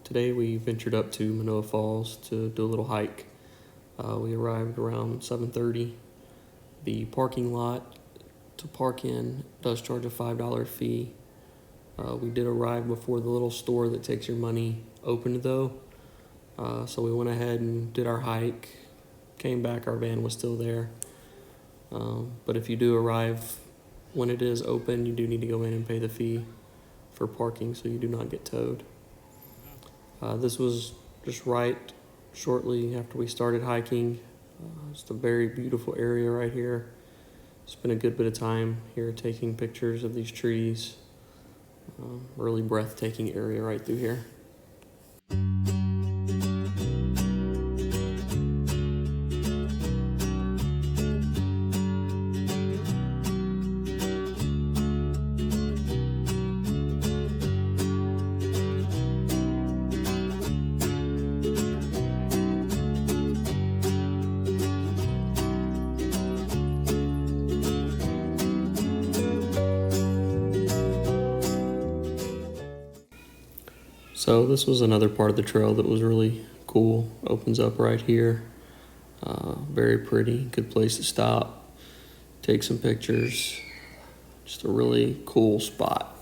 Today we ventured up to Manoa Falls to do a little hike. We arrived around 7:30. The parking lot to park in does charge a $5 fee. We did arrive before the little store that takes your money opened though. So we went ahead and did our hike, came back, our van was still there. But if you do arrive when it is open, you do need to go in and pay the fee for parking so you do not get towed. This was just right shortly after we started hiking. It's a very beautiful area right here. Spent a good bit of time here taking pictures of these trees. Really breathtaking area right through here. So this was another part of the trail that was really cool. Opens up right here. Very pretty, good place to stop, take some pictures. Just a really cool spot.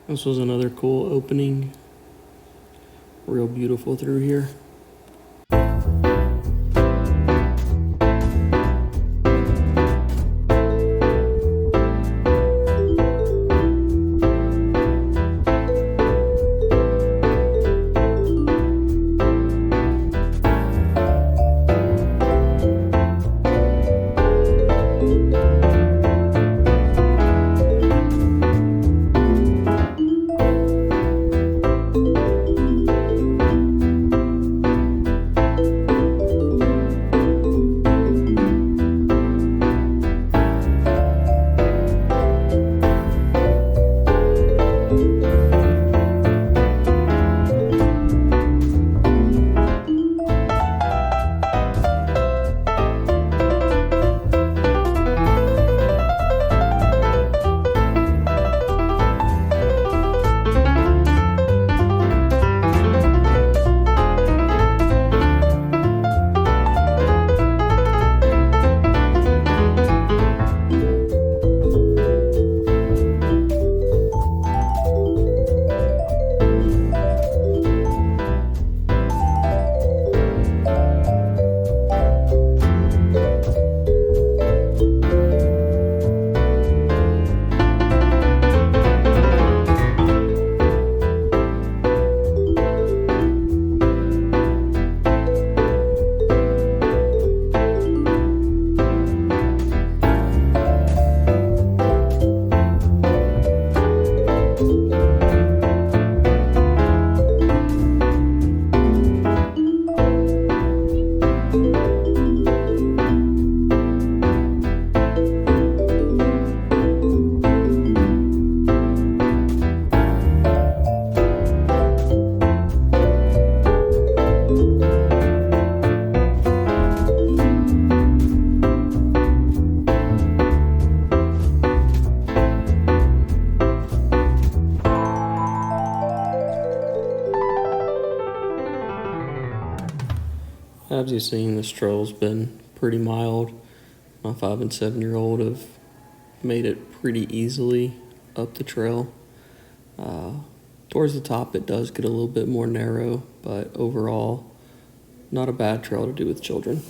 This was another cool opening. Real beautiful through here. As you've seen, this trail's been pretty mild. My 5 and 7-year-old have made it pretty easily up the trail. Towards the top, it does get a little bit more narrow, but overall, not a bad trail to do with children.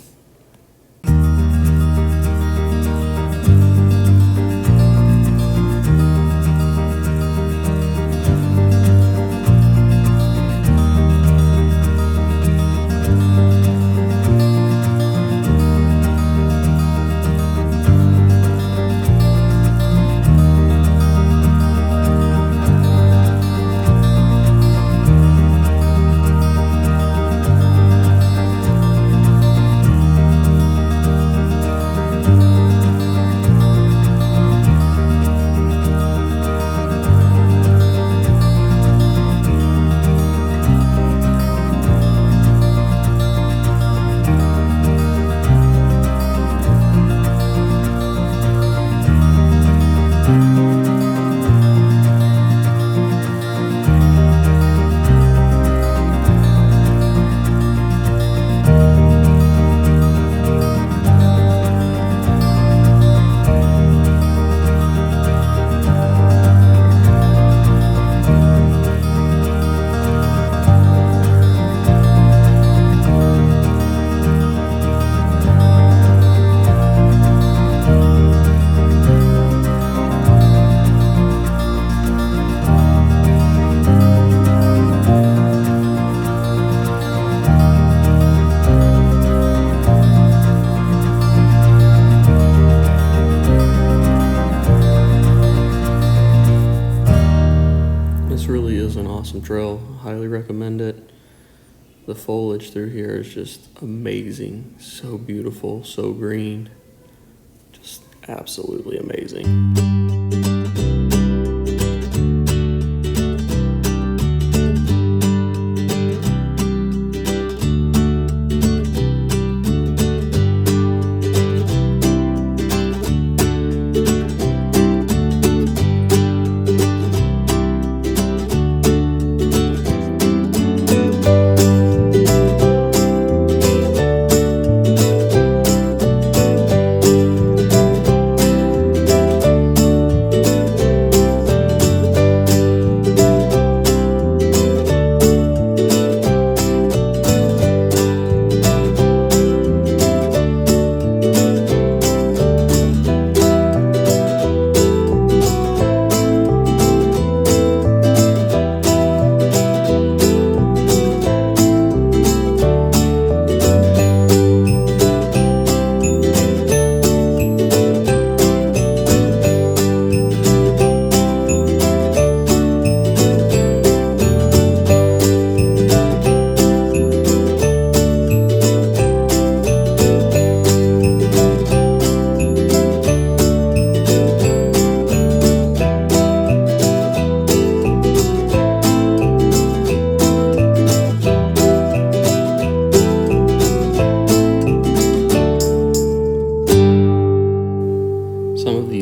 Awesome trail. Highly recommend it. The foliage through here is just amazing. So beautiful, so green. Just absolutely amazing.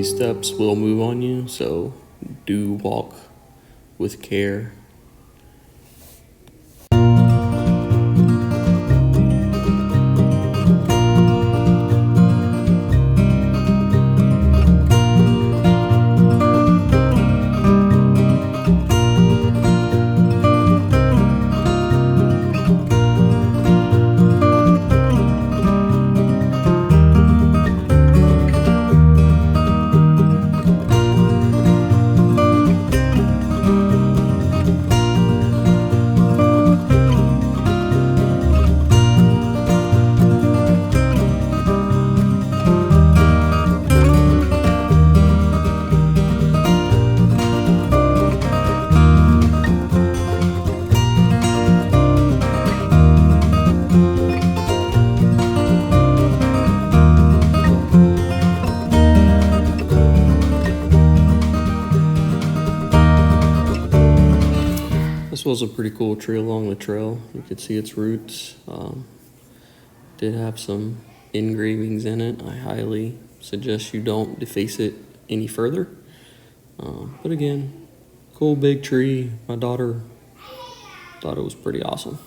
Steps will move on you, so do walk with care. This was a pretty cool tree along the trail. You could see its roots. Did have some engravings in it. I highly suggest you don't deface it any further. But again, cool big tree. My daughter thought it was pretty awesome.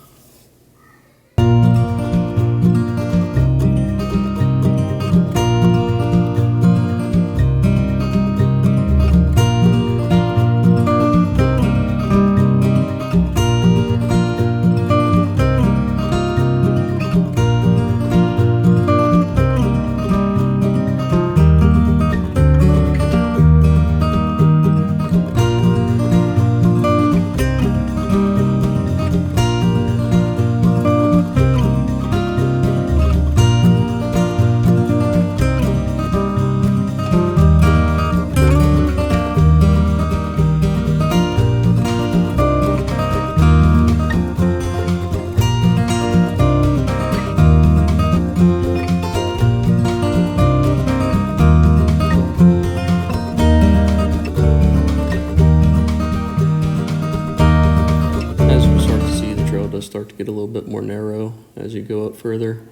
further.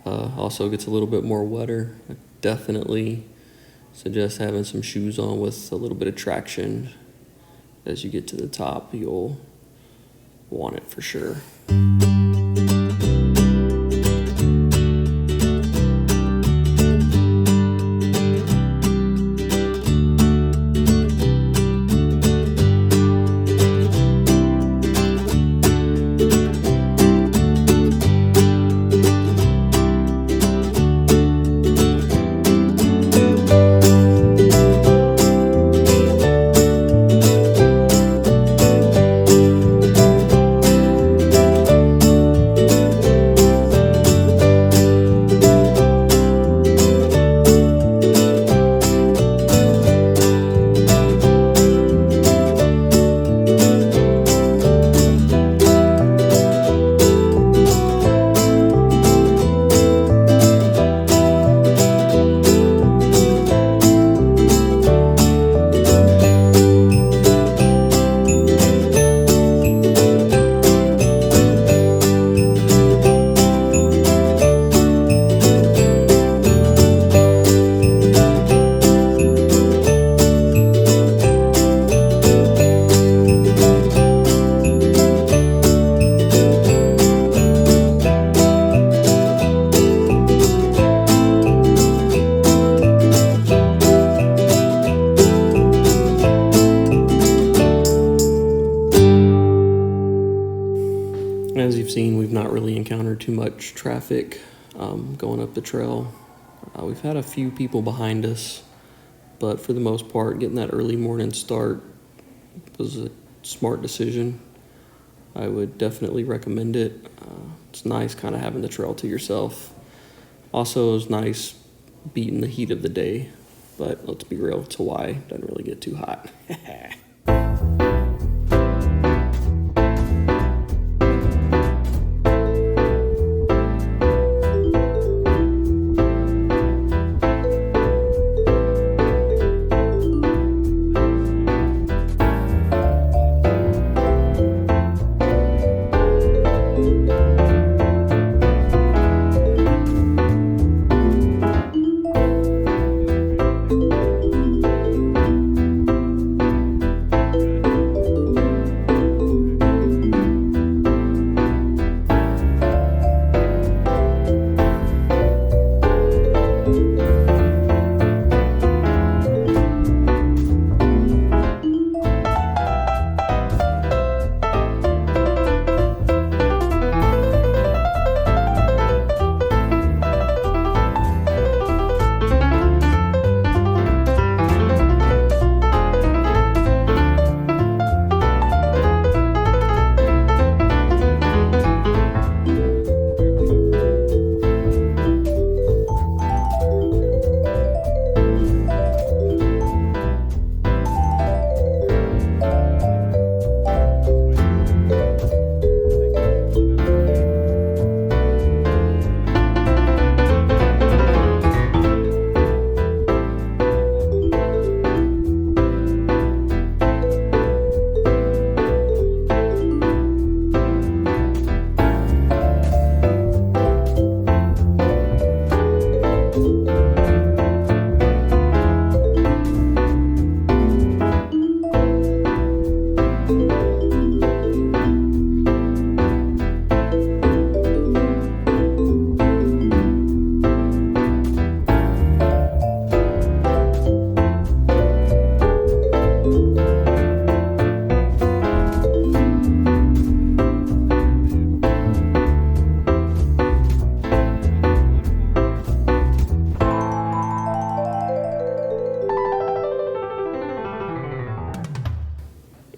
Also gets a little bit more wetter. I definitely suggest having some shoes on with a little bit of traction. As you get to the top, you'll want it for sure. As you've seen, we've not really encountered too much traffic going up the trail. We've had a few people behind us, but for the most part, getting that early morning start was a smart decision. I would definitely recommend it. It's nice kind of having the trail to yourself. Also, it was nice beating the heat of the day, but let's be real, it's Hawaii. Doesn't really get too hot.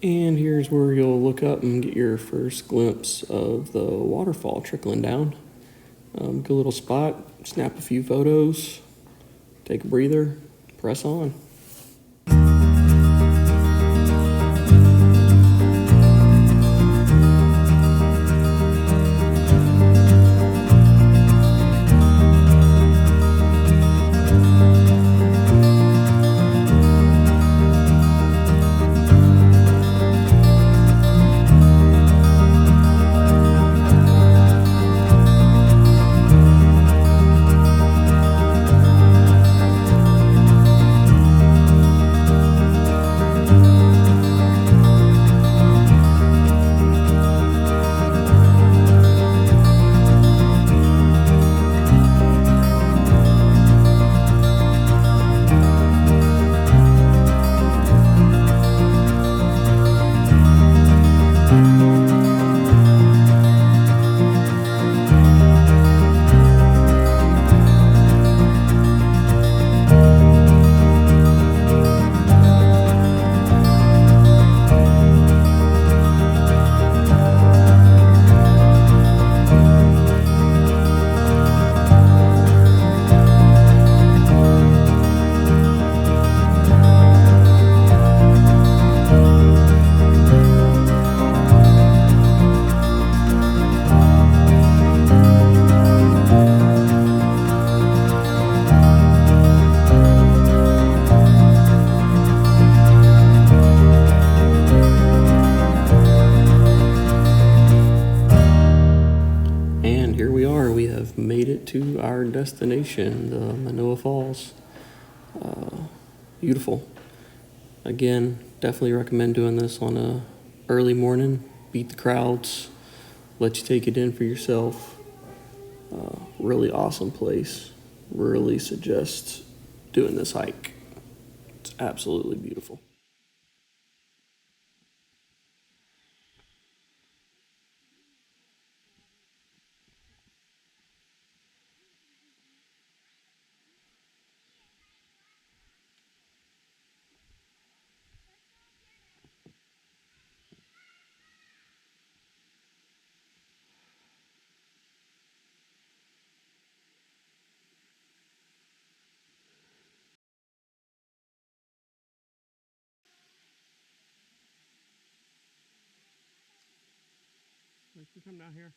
And here's where you'll look up and get your first glimpse of the waterfall trickling down. Good little spot, snap a few photos, take a breather, press on. destination, the Manoa Falls. Beautiful. Again, definitely recommend doing this on a early morning. Beat the crowds. Let you take it in for yourself. Really awesome place. Really suggest doing this hike. It's absolutely beautiful. Thanks for coming out here.